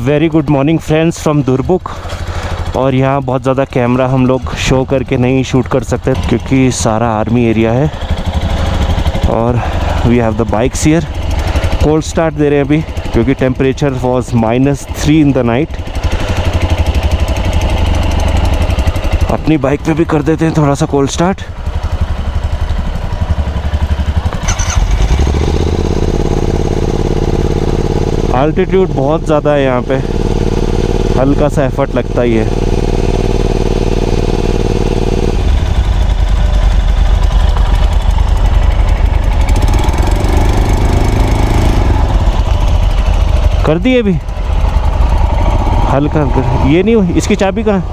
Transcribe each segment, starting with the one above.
Very good morning friends from Durbuk. और यहाँ बहुत ज़्यादा कैमरा हम लोग शो करके नहीं शूट कर सकते क्योंकि सारा आर्मी एरिया है। और we have the bikes here. Cold start दे रहे हैं अभी क्योंकि temperature was -3 in the night. अपनी बाइक पे भी कर देते हैं थोड़ा सा कोल्ड स्टार्ट। अल्टीट्यूड बहुत ज़्यादा है यहाँ पे, हल्का सा एफर्ट लगता ही है। कर दिए अभी हल्का हल्का। ये नहीं हुई, इसकी चाबी कहाँ?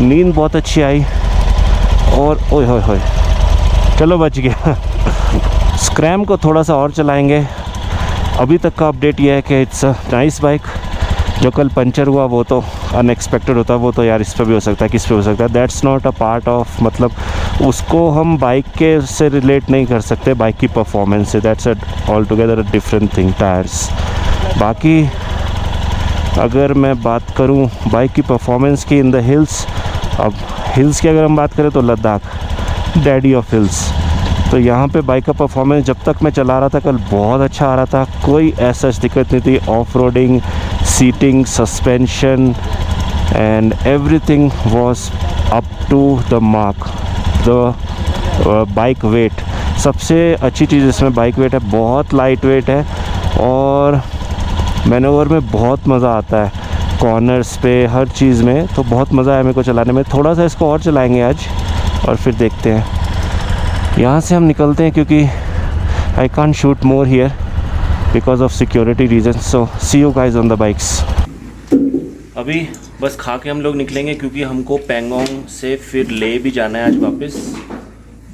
नींद बहुत अच्छी आई और ओए होए होए, चलो बच गया। स्क्रैम को थोड़ा सा और चलाएंगे। अभी तक का अपडेट ये है कि इट्स अ नाइस बाइक। जो कल पंचर हुआ वो तो अनएक्सपेक्टेड होता, वो तो यार इस पर भी हो सकता है, किस पे हो सकता है। That's not a part of, मतलब उसको हम बाइक के से रिलेट नहीं कर सकते, बाइक की परफॉर्मेंस से। That's all together a different thing, tyres. बाकी अगर मैं बात करूं बाइक की परफॉर्मेंस की इन द हिल्स, अब हिल्स की अगर हम बात करें तो लद्दाख डैडी ऑफ हिल्स। तो यहाँ पे बाइक का परफॉर्मेंस जब तक मैं चला रहा था कल बहुत अच्छा आ रहा था, कोई ऐसा दिक्कत नहीं थी। Off roading, seating, suspension and everything was up to the mark. The bike weight, सबसे अच्छी चीज़ इसमें बाइक वेट है, बहुत लाइट वेट है और मैनोवर में बहुत मज़ा आता है, कॉर्नर्स पे हर चीज़ में। तो बहुत मज़ा आया मेरे को चलाने में। थोड़ा सा इसको और चलाएंगे आज और फिर देखते हैं। यहाँ से हम निकलते हैं क्योंकि I can't shoot more here because of security reason. So see you guys on the bikes. अभी बस खा के हम लोग निकलेंगे क्योंकि हमको पैंगोंग से फिर ले भी जाना है आज वापस।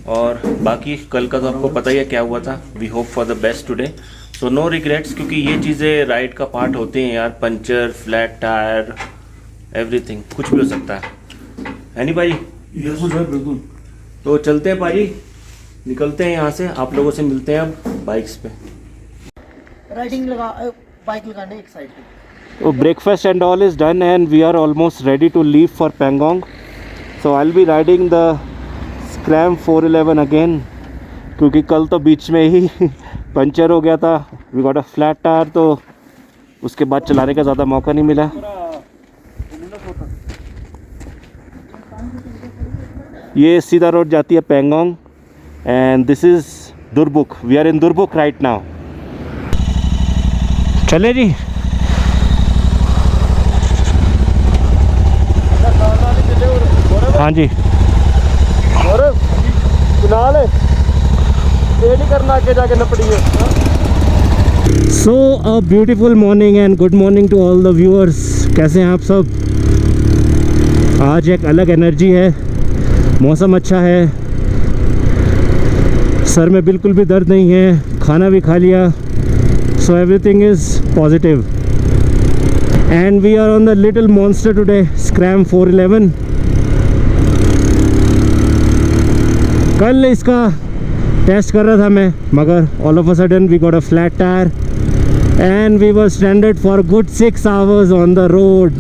और बाकी कल का तो आपको पता ही है क्या हुआ था। We hope for the best today, so no regrets, क्योंकि ये चीज़ें राइड का पार्ट होती हैं यार। पंचर, फ्लैट टायर, एवरीथिंग, कुछ भी हो सकता है नहीं भाई? बिल्कुल। तो चलते हैं भाई, निकलते हैं यहाँ से। आप लोगों से मिलते हैं अब बाइक्स पे। राइडिंग लगा, बाइक लगाने एक साइड पे। तो breakfast and all is done and we are almost ready to leave for Pangong. So I will be riding the scram 411 again, क्योंकि कल तो बीच में ही पंचर हो गया था। We got a flat tyre, तो उसके बाद चलाने का ज़्यादा मौका नहीं मिला। ये सीधा रोड जाती है Pangong and this is Durbuk. We are in Durbuk right now. चले जी। हाँ जी, करना आगे जाके न पड़ी है। So a beautiful morning and good morning to all the viewers. कैसे हैं आप सब? आज एक अलग एनर्जी है, मौसम अच्छा है, सर में बिल्कुल भी दर्द नहीं है, खाना भी खा लिया। So everything is positive and we are on the little monster today, scram 411। कल इसका टेस्ट कर रहा था मैं, मगर all of a sudden we got a flat tyre and we were stranded for good 6 hours on the road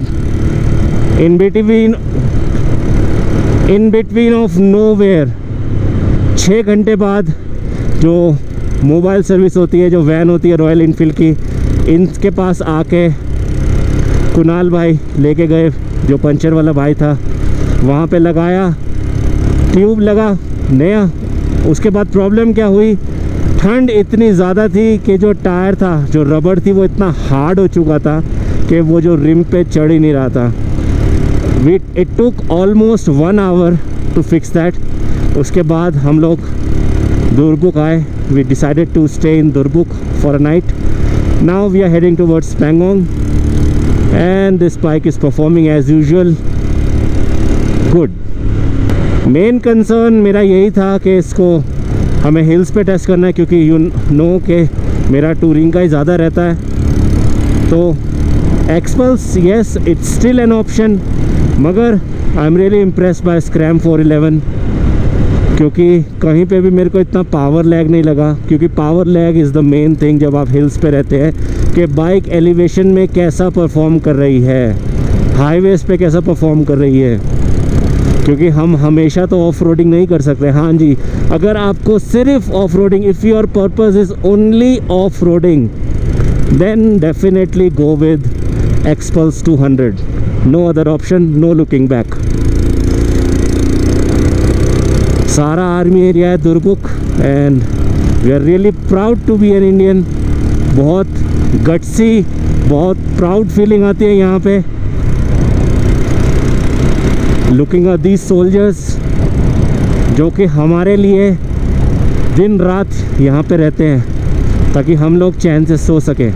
in between of nowhere। 6 घंटे बाद जो मोबाइल सर्विस होती है, जो वैन होती है रॉयल इनफील्ड की, इनके पास आके कुणाल भाई लेके गए, जो पंचर वाला भाई था, वहाँ पे लगाया, ट्यूब लगा नया। उसके बाद प्रॉब्लम क्या हुई, ठंड इतनी ज़्यादा थी कि जो टायर था, जो रबड़ थी, वो इतना हार्ड हो चुका था कि वो जो रिम पे चढ़ ही नहीं रहा था। It took almost 1 hour to fix that। उसके बाद हम लोग दुरबुक आए। We decided to stay in Durbuk for a night। Now we are heading towards Pangong and this bike is performing as usual good। Main concern मेरा यही था कि इसको हमें हिल्स पे टेस्ट करना है, क्योंकि यू नो कि मेरा टूरिंग का ही ज़्यादा रहता है। तो Xpulse, yes it's still an option, मगर I am really impressed by Scram 411। क्योंकि कहीं पे भी मेरे को इतना पावर लैग नहीं लगा, क्योंकि power lag is the main thing जब आप हिल्स पे रहते हैं, कि बाइक एलिवेशन में कैसा परफॉर्म कर रही है, हाईवेज़ पे कैसा परफॉर्म कर रही है, क्योंकि हम हमेशा तो ऑफ रोडिंग नहीं कर सकते। हाँ जी, अगर आपको सिर्फ off roading, if your purpose is only off roading, then definitely go with Xpulse 200, no other option, no looking back. सारा आर्मी एरिया है Durbuk and we are really proud to be an Indian. बहुत gutsy, बहुत proud feeling आती है यहाँ पे, looking at these soldiers जो कि हमारे लिए दिन रात यहाँ पे रहते हैं ताकि हम लोग चैन से सो सके।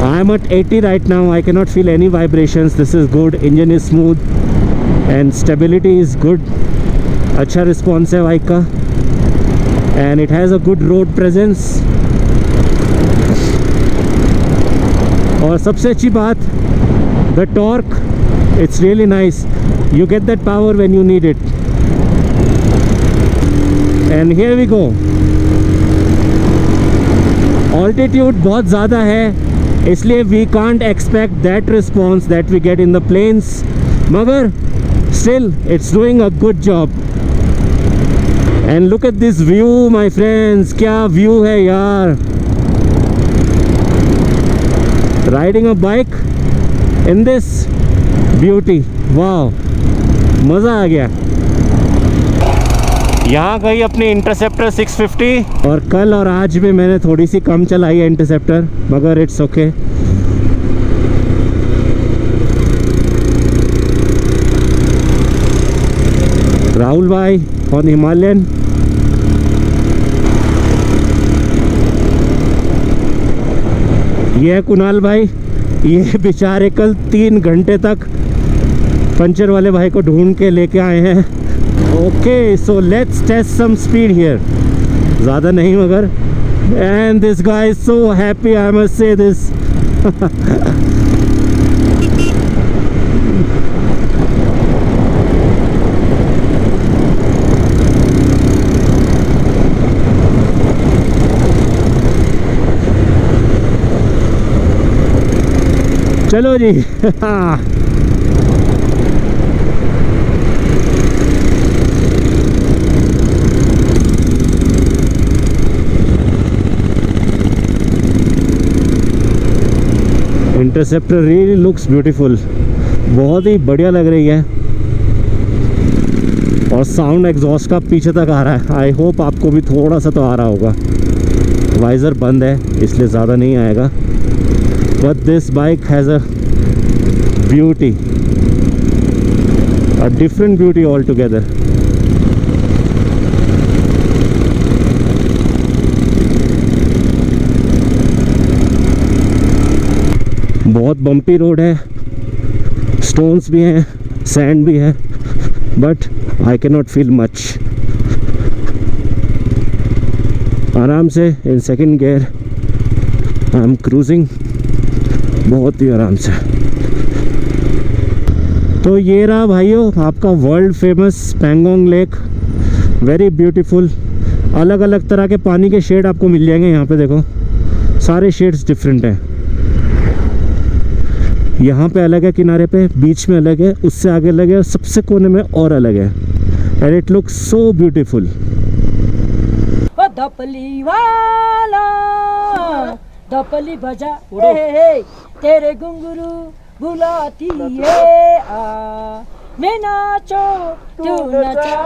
I am at 80 right now, I can not feel any vibrations, this is good, engine is smooth and stability is good. अच्छा रिस्पॉन्स है बाइक का and it has a good road presence. और सबसे अच्छी बात, the torque, it's really nice, you get that power when you need it. And here we go. Altitude बहुत ज़्यादा है, इसलिए we can't expect that response that we get in the plains, मगर still it's doing a good job. And look at this view my friends, क्या view है यार। Riding a bike in this beauty, wow, मज़ा आ गया। यहाँ गई अपनी interceptor 650 और कल और आज में मैंने थोड़ी सी कम चलाई है इंटरसेप्टर, मगर इट्स ओके। राहुल भाई ऑन हिमालयन, ये है कुणाल भाई, ये बेचारे कल 3 घंटे तक पंचर वाले भाई को ढूंढ के लेके आए हैं। Okay, so let's test some speed here, ज़्यादा नहीं मगर। And this guy is so happy, I must say this. चलो जी। इंटरसेप्टर रियली लुक्स ब्यूटीफुल, बहुत ही बढ़िया लग रही है और साउंड एग्जॉस्ट का पीछे तक आ रहा है। आई होप आपको भी थोड़ा सा तो आ रहा होगा, वाइज़र बंद है इसलिए ज़्यादा नहीं आएगा, but this bike has a beauty, a different beauty all together. बहुत बम्पी रोड है, स्टोन्स भी हैं, सैंड भी है, but I can not feel much. आराम से in second gear I am cruising, बहुत ही आराम से। तो ये रहा भाइयों आपका world famous Pangong lake, very beautiful. अलग अलग तरह के पानी के शेड आपको मिल जाएंगे यहाँ पे, देखो सारे शेड्स डिफरेंट हैं। यहाँ पे अलग है, किनारे पे, बीच में अलग है, उससे आगे अलग है, सबसे कोने में और अलग है, and it looks so beautiful. धपली वाला धपली बजा तेरे घुंघरू बुलाती है, आ मैं नाचो तू नचा।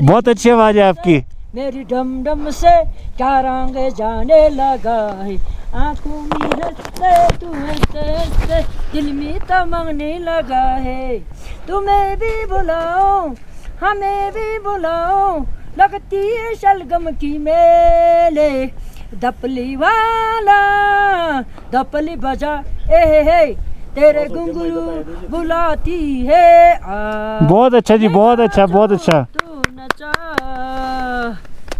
बहुत अच्छी आवाज है आपकी। मेरी डम डम से क्या रंग जाने लगा है, आंखों में हंसते तू हंसते हंसते दिल में तमंगने लगा है। तुम्हें भी बुलाओ हमें भी बुलाओ, लगती है शलगम की मेले। धपली वाला धपली बजा ए तेरे घुंघरू बुलाती है, आ बहुत अच्छा जी, बहुत अच्छा, बहुत अच्छा। तू नचा।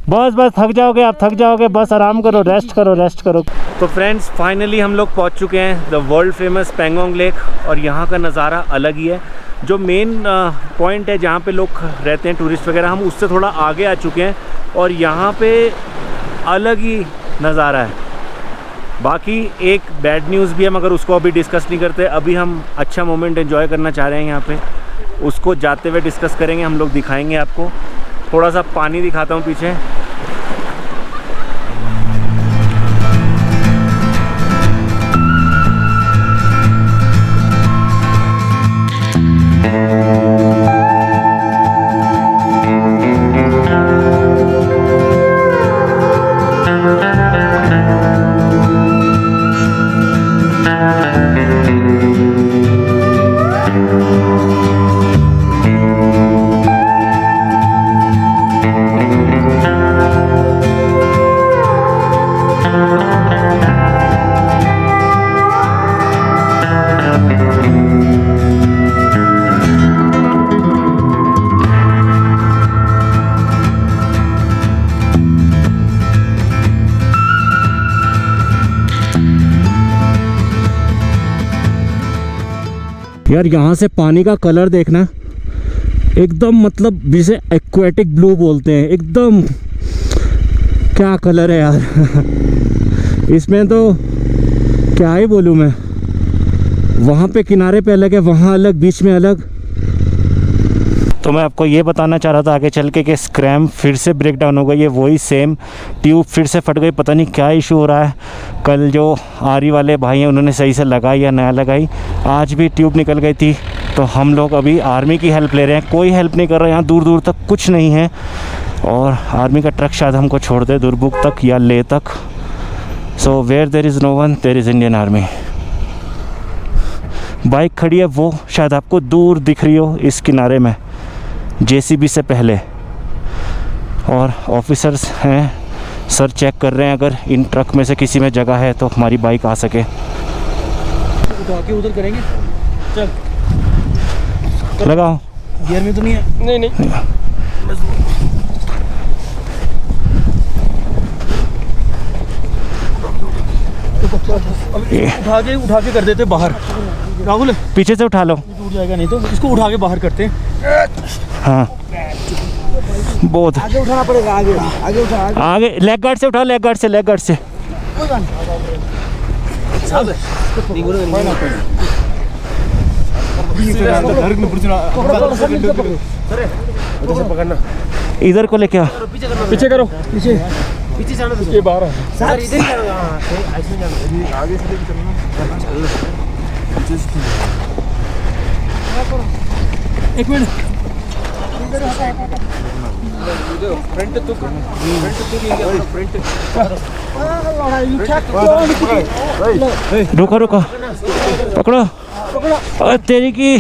बस बस थक जाओगे आप, थक जाओगे, बस आराम करो, रेस्ट करो, रेस्ट करो। तो फ्रेंड्स फाइनली हम लोग पहुंच चुके हैं the world famous Pangong lake, और यहाँ का नज़ारा अलग ही है। जो मेन पॉइंट है जहाँ पे लोग रहते हैं टूरिस्ट वगैरह, हम उससे थोड़ा आगे आ चुके हैं और यहाँ पे अलग ही नज़ारा है। बाकी एक बैड न्यूज़ भी है मगर उसको अभी डिस्कस नहीं करते। अभी हम अच्छा मोमेंट एंजॉय करना चाह रहे हैं यहाँ पे, उसको जाते हुए डिस्कस करेंगे, हम लोग दिखाएंगे आपको। थोड़ा सा पानी दिखाता हूँ पीछे। यार यहाँ से पानी का कलर देखना, एकदम मतलब जिसे एक्वेटिक ब्लू बोलते हैं, एकदम क्या कलर है यार। इसमें तो क्या ही बोलूँ मैं। वहाँ पे किनारे पे अलग है, वहाँ अलग, बीच में अलग। तो मैं आपको ये बताना चाह रहा था आगे चल के कि स्क्रैम फिर से ब्रेक डाउन हो गई है, वही सेम ट्यूब फिर से फट गई। पता नहीं क्या इशू हो रहा है। कल जो आरी वाले भाई हैं उन्होंने सही से लगाई या नया लगाई, आज भी ट्यूब निकल गई थी। तो हम लोग अभी आर्मी की हेल्प ले रहे हैं, कोई हेल्प नहीं कर रहा है, यहाँ दूर दूर तक कुछ नहीं है। और आर्मी का ट्रक शायद हमको छोड़ दे दुरबुक तक या ले तक। So where there is no one there is Indian army. Bike खड़ी है वो शायद आपको दूर दिख रही हो इस किनारे में, जेसीबी से पहले। और ऑफिसर्स हैं, सर चेक कर रहे हैं अगर इन ट्रक में से किसी में जगह है तो हमारी बाइक आ सके। उठा के उधर करेंगे। चल लगाओ। गियर में तो नहीं है? नहीं नहीं। उठा के कर देते बाहर। राहुल पीछे से उठा लो, टूट जाएगा नहीं तो। इसको उठा के बाहर करते हैं। हाँ बहुत आगे उठाना पड़ेगा, आगे उठा। आगे लेग गार्ड से उठाओ, लेग गार्ड से, लेग गार्ड से। इधर को लेके आओ, पीछे करो, पीछे पीछे जाना, पीछे बाहर सर, इधर ही जाना, ऐसे जाना, आगे से चलना। एक मिनट, फ्रंट तो रुको रुको, पकड़ो और तेरी की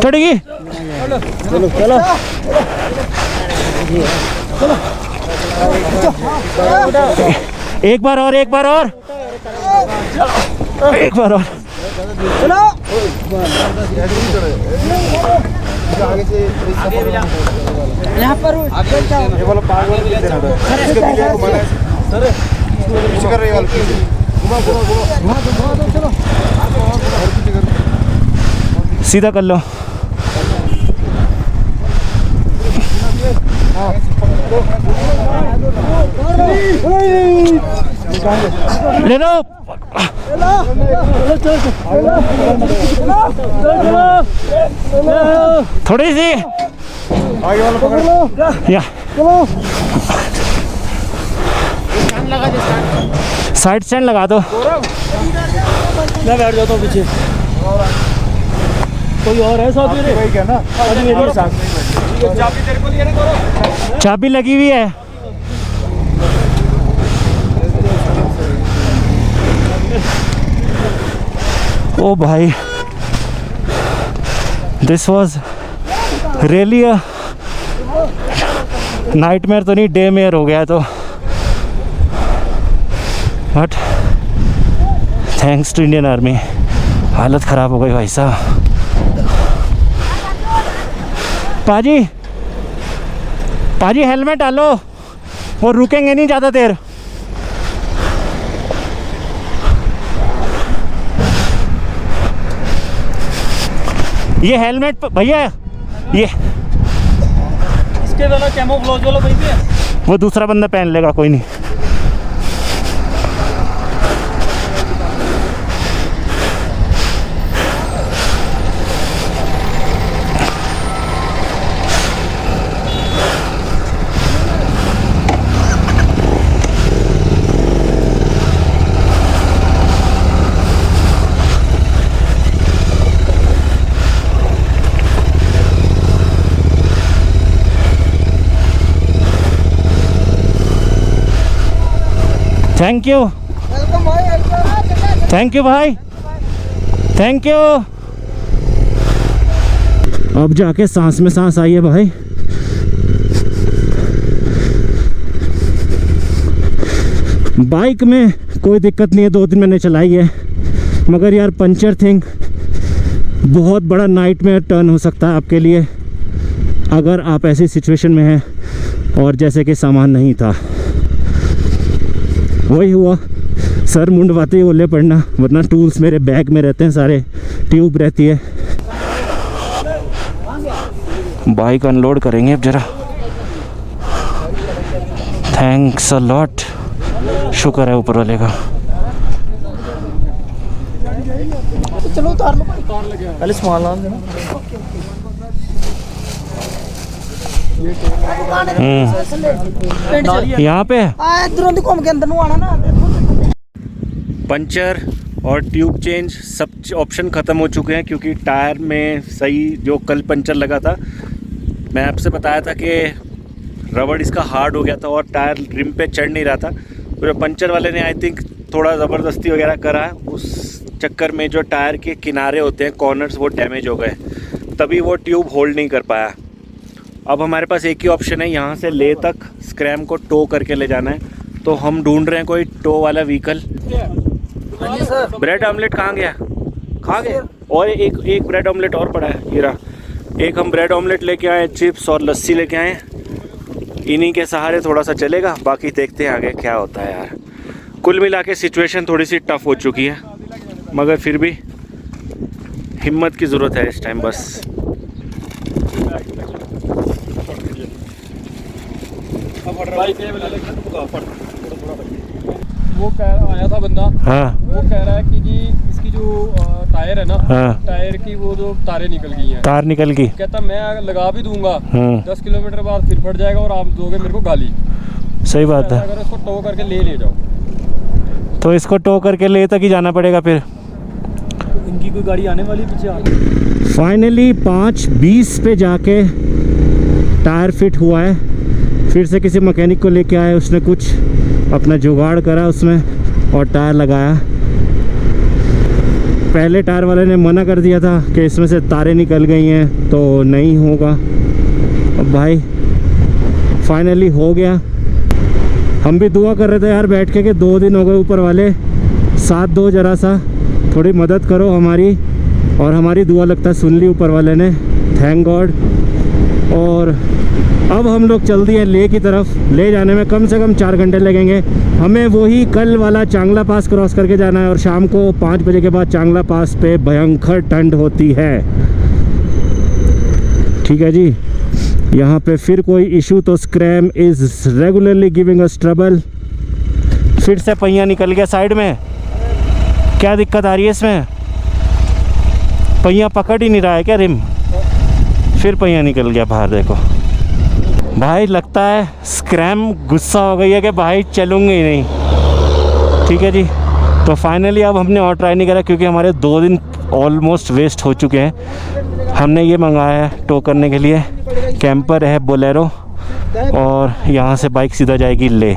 चढ़ेगी। चलो चलो एक बार और, एक बार और, एक बार और। चलो यहाँ पर ये वाला पार सर पीछे कर रहे वाला घुमा दो चलो सीधा कर लो। ले लो, थोड़ी सी आगे वाला पकड़ लो या साइड स्टैंड लगा दो। मैं बैठ जाता हूँ पीछे। कोई और है साथ में? क्या ना मेरे साथ। चाबी तेरे को लिए ना, चाबी लगी हुई है। ओ भाई, this was really a nightmare तो नहीं, डे मेयर हो गया तो, but thanks to Indian army. हालत ख़राब हो गई भाई साहब। पाजी पाजी हेलमेट डालो, वो रुकेंगे नहीं ज़्यादा देर। ये हेलमेट भैया, ये इसके वाला कैमोफ्लेज वाला वहीं पे है। वो दूसरा बंदा पहन लेगा, कोई नहीं। थैंक यू, थैंक यू भाई, थैंक यू। अब जाके सांस में सांस आई है भाई। बाइक में कोई दिक्कत नहीं है, 2 दिन मैंने चलाई है, मगर यार पंचर थिंग बहुत बड़ा नाइटमेयर टर्न हो सकता है आपके लिए अगर आप ऐसी सिचुएशन में हैं और जैसे कि सामान नहीं था। वही हुआ, सर मुंडवाते ही ओले पड़ना, वरना टूल्स मेरे बैग में रहते हैं सारे, ट्यूब रहती है। बाइक अनलोड करेंगे अब जरा। थैंक्स अ लॉट, शुक्र है ऊपर वाले का। चलो उतार लो, पहले सामान ला देना। यहाँ पे इधरों घूम के अंदर आना ना। पंचर और ट्यूब चेंज सब ऑप्शन ख़त्म हो चुके हैं, क्योंकि टायर में सही जो कल पंचर लगा था, मैं आपसे बताया था कि रबड़ इसका हार्ड हो गया था और टायर रिम पे चढ़ नहीं रहा था। तो पंचर वाले ने आई थिंक थोड़ा ज़बरदस्ती वगैरह करा, उस चक्कर में जो टायर के किनारे होते हैं कॉर्नर्स वो डैमेज हो गए, तभी वो ट्यूब होल्ड नहीं कर पाया। अब हमारे पास एक ही ऑप्शन है, यहाँ से ले तक स्क्रैम को टो करके ले जाना है, तो हम ढूंढ रहे हैं कोई टो वाला व्हीकल। ब्रेड ऑमलेट कहाँ गया? खा गया। और एक ब्रेड ऑमलेट और पड़ा है, ये रहा। एक हम ब्रेड ऑमलेट लेके आए, चिप्स और लस्सी लेके आए, इन्हीं के सहारे थोड़ा सा चलेगा, बाकी देखते हैं आगे क्या होता है यार। कुल मिला के सिचुएशन थोड़ी सी टफ हो चुकी है, मगर फिर भी हिम्मत की ज़रूरत है इस टाइम बस। वो आया था बंदा, हाँ, वो कह रहा है कि जी इसकी जो टायर है ना, हाँ, टायर की वो जो तारें निकल गई हैं, तार निकल गई। कहता मैं लगा भी दूंगा, हाँ, 10 किलोमीटर बाद फिर फट जाएगा और आप दोगे मेरे को गाली। सही बात है। अगर इसको टो करके ले जाओ, तो इसको टो करके ले तक ही जाना पड़ेगा फिर। इनकी कोई गाड़ी आने वाली पीछे आ गई। फाइनली 5:20 पे जाके टायर फिट हुआ है। फिर से किसी मैकेनिक को लेके आए, उसने कुछ अपना जुगाड़ करा उसमें और टायर लगाया। पहले टायर वाले ने मना कर दिया था कि इसमें से तारें निकल गई हैं तो नहीं होगा। अब भाई फाइनली हो गया। हम भी दुआ कर रहे थे यार बैठ के कि 2 दिन हो गए, ऊपर वाले साथ दो, जरा सा थोड़ी मदद करो हमारी, और हमारी दुआ लगता है सुन ली ऊपर वाले ने, थैंक गॉड। और अब हम लोग चल दिए ले की तरफ। ले जाने में कम से कम 4 घंटे लगेंगे। हमें वही कल वाला चांगला पास क्रॉस करके जाना है, और शाम को 5 बजे के बाद चांगला पास पे भयंकर ठंड होती है। ठीक है जी, यहाँ पे फिर कोई इशू तो scrum is regularly giving us trouble. फिर से पहिया निकल गया साइड में, क्या दिक्कत आ रही है इसमें? पहिया पकड़ ही नहीं रहा है क्या रिम? फिर पहिया निकल गया बाहर, देखो भाई। लगता है स्क्रैम गुस्सा हो गई है कि भाई चलूँगी ही नहीं। ठीक है जी, तो फाइनली अब हमने और ट्राई नहीं करा, क्योंकि हमारे 2 दिन ऑलमोस्ट वेस्ट हो चुके हैं। हमने ये मंगाया है टो करने के लिए, कैंपर है बोलेरो, और यहाँ से बाइक सीधा जाएगी ले।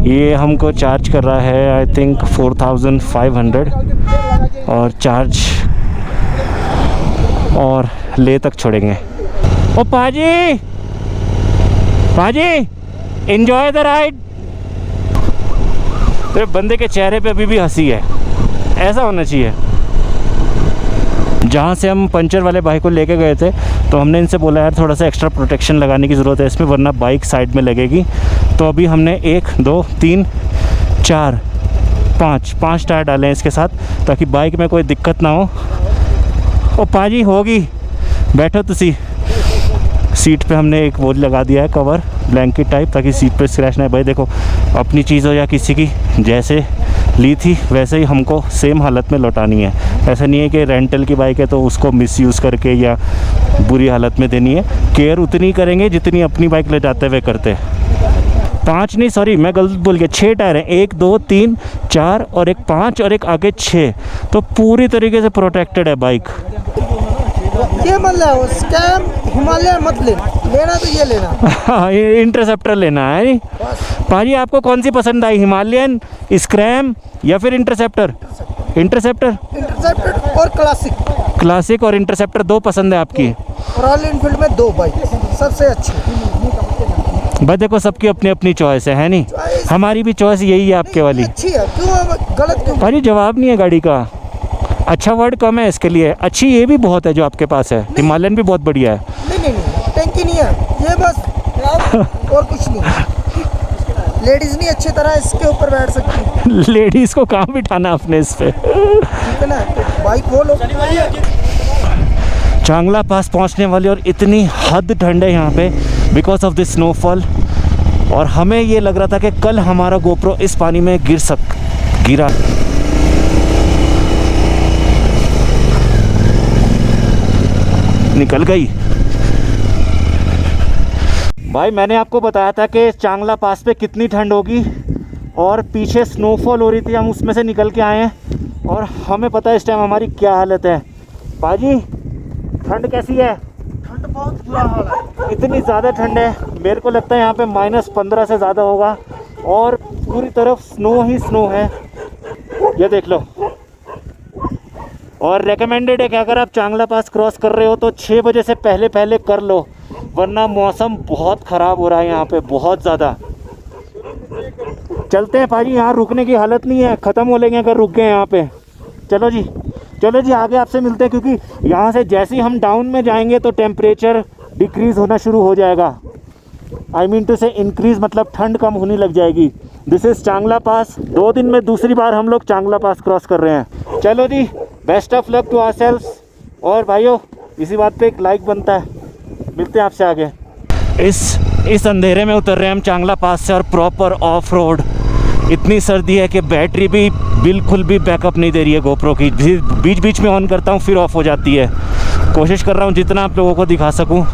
ये हमको चार्ज कर रहा है आई थिंक 4500 और चार्ज, और ले तक छोड़ेंगे। ओ पाजी, पाजी एंजॉय द राइड। तो बंदे के चेहरे पे अभी भी हंसी है, ऐसा होना चाहिए। जहाँ से हम पंचर वाले भाई को लेके गए थे, तो हमने इनसे बोला यार थोड़ा सा एक्स्ट्रा प्रोटेक्शन लगाने की ज़रूरत है इसमें, वरना बाइक साइड में लगेगी। तो अभी हमने 1 2 3 4 पाँच टायर डाले हैं इसके साथ, ताकि बाइक में कोई दिक्कत ना हो। ओ पाजी होगी, बैठो तुसी। सीट पे हमने एक वो लगा दिया है कवर, ब्लैंकेट टाइप, ताकि सीट पे स्क्रैच ना। भाई देखो, अपनी चीज़ हो या किसी की, जैसे ली थी वैसे ही हमको सेम हालत में लौटानी है। ऐसा नहीं है कि रेंटल की बाइक है तो उसको मिसयूज़ करके या बुरी हालत में देनी है। केयर उतनी करेंगे जितनी अपनी बाइक ले जाते हुए करते। 5 नहीं, सॉरी मैं गलत बोल गया, 6 टायर हैं, 1 2 3 4 और एक 5 और एक आगे 6, तो पूरी तरीके से प्रोटेक्टेड है बाइक। ये मतलब स्कैम हिमालय मत लेना तो ये लेना। हाँ, इंटरसेप्टर लेना है नहीं भाजी। आपको कौन सी पसंद आई, हिमालयन, स्क्रैम या फिर इंटरसेप्टर? इंटरसेप्टर और क्लासिक और इंटरसेप्टर 2 पसंद है आपकी? रॉयल एनफील्ड में 2 बाइक सबसे अच्छी। भाई देखो, सबकी अपनी अपनी चॉइस है नहीं? हमारी भी चॉइस यही है आपके वाली। अच्छी है, क्यों गलत क्यों? भाजी जवाब नहीं है गाड़ी का, अच्छा वर्ड कम है इसके लिए। अच्छी ये भी बहुत है जो आपके पास है, हिमालयन भी बहुत बढ़िया है। नहीं, टैंकी नहीं है ये, बस और कुछ नहीं। लेडीज नहीं अच्छी तरह इसके ऊपर बैठ सकती। लेडीज को कहाँ बिठाना अपने इस पे? ठीक है ना, बाइक वो लो। चांगला पास पहुंचने वाली, और इतनी हद ठंड है यहाँ पे बिकॉज ऑफ द स्नोफॉल। और हमें ये लग रहा था कि कल हमारा गोप्रो इस पानी में गिरा। निकल गई। भाई मैंने आपको बताया था कि चांगला पास पे कितनी ठंड होगी, और पीछे स्नोफॉल हो रही थी, हम उसमें से निकल के आए हैं और हमें पता है इस टाइम हमारी क्या हालत है। बाजी ठंड कैसी है? ठंड बहुत बुरा हाल है, इतनी ज़्यादा ठंड है, मेरे को लगता है यहाँ पे -15 से ज़्यादा होगा, और पूरी तरफ स्नो ही स्नो है, ये देख लो। और रेकमेंडेड है कि अगर आप चांगला पास क्रॉस कर रहे हो तो 6 बजे से पहले कर लो, वरना मौसम बहुत ख़राब हो रहा है यहाँ पे, बहुत ज़्यादा। चलते हैं भाजी, यहाँ रुकने की हालत नहीं है, ख़त्म हो लेंगे अगर रुक गए यहाँ पे। चलो जी आगे आपसे मिलते हैं, क्योंकि यहाँ से जैसे ही हम डाउन में जाएंगे तो टेम्परेचर डिक्रीज़ होना शुरू हो जाएगा। आई मीन टू से इंक्रीज़, मतलब ठंड कम होने लग जाएगी। दिस इज़ चांगला पास। 2 दिन में दूसरी बार हम लोग चांगला पास क्रॉस कर रहे हैं। चलो जी, best of luck to ourselves. और भाइयों, इसी बात पे एक लाइक बनता है। मिलते हैं आपसे आगे। इस अंधेरे में उतर रहे हैं हम चांगला पास से, और प्रॉपर ऑफ रोड। इतनी सर्दी है कि बैटरी भी बिल्कुल भी बैकअप नहीं दे रही है गोप्रो की। बीच बीच में ऑन करता हूँ फिर ऑफ हो जाती है। कोशिश कर रहा हूँ जितना आप लोगों को दिखा सकूँ।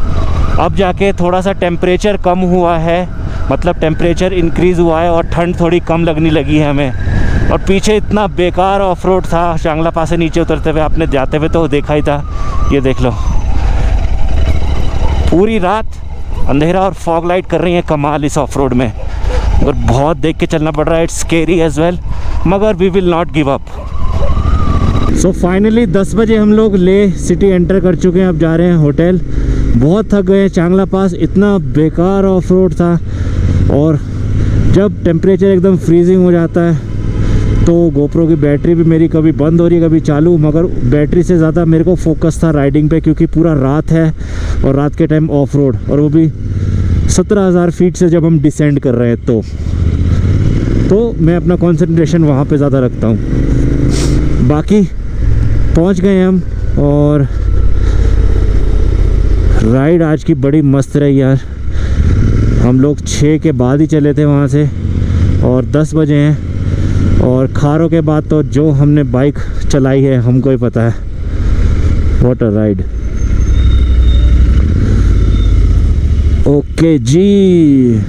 अब जाके थोड़ा सा टेम्परेचर कम हुआ है, मतलब टेम्परेचर इंक्रीज़ हुआ है और ठंड थोड़ी कम लगने लगी है हमें। और पीछे इतना बेकार ऑफ रोड था चांगला पास से नीचे उतरते हुए, आपने जाते हुए तो देखा ही था। ये देख लो, पूरी रात अंधेरा और फॉग लाइट कर रही है कमाल इस ऑफ रोड में, और बहुत देख के चलना पड़ रहा है। इट्स स्केरी एज वेल, मगर we will not give up. So finally 10 बजे हम लोग ले सिटी एंटर कर चुके हैं। अब जा रहे हैं होटल। बहुत थक गए। चांगला पास इतना बेकार ऑफ रोड था, और जब टेम्परेचर एकदम फ्रीजिंग हो जाता है तो गोप्रो की बैटरी भी मेरी कभी बंद हो रही है कभी चालू, मगर बैटरी से ज़्यादा मेरे को फोकस था राइडिंग पे, क्योंकि पूरा रात है और रात के टाइम ऑफ रोड, और वो भी 17,000 फीट से जब on डिसेंड कर रहे हैं तो मैं अपना कंसंट्रेशन वहाँ पे ज़्यादा रखता हूँ। बाकी पहुँच गए हम, और राइड आज की बड़ी मस्त रही यार। हम लोग 6 के बाद ही चले थे वहाँ से, और 10 बजे हैं, और खारों के बाद तो जो हमने बाइक चलाई है हमको ही पता है। What a ride. Okay ji.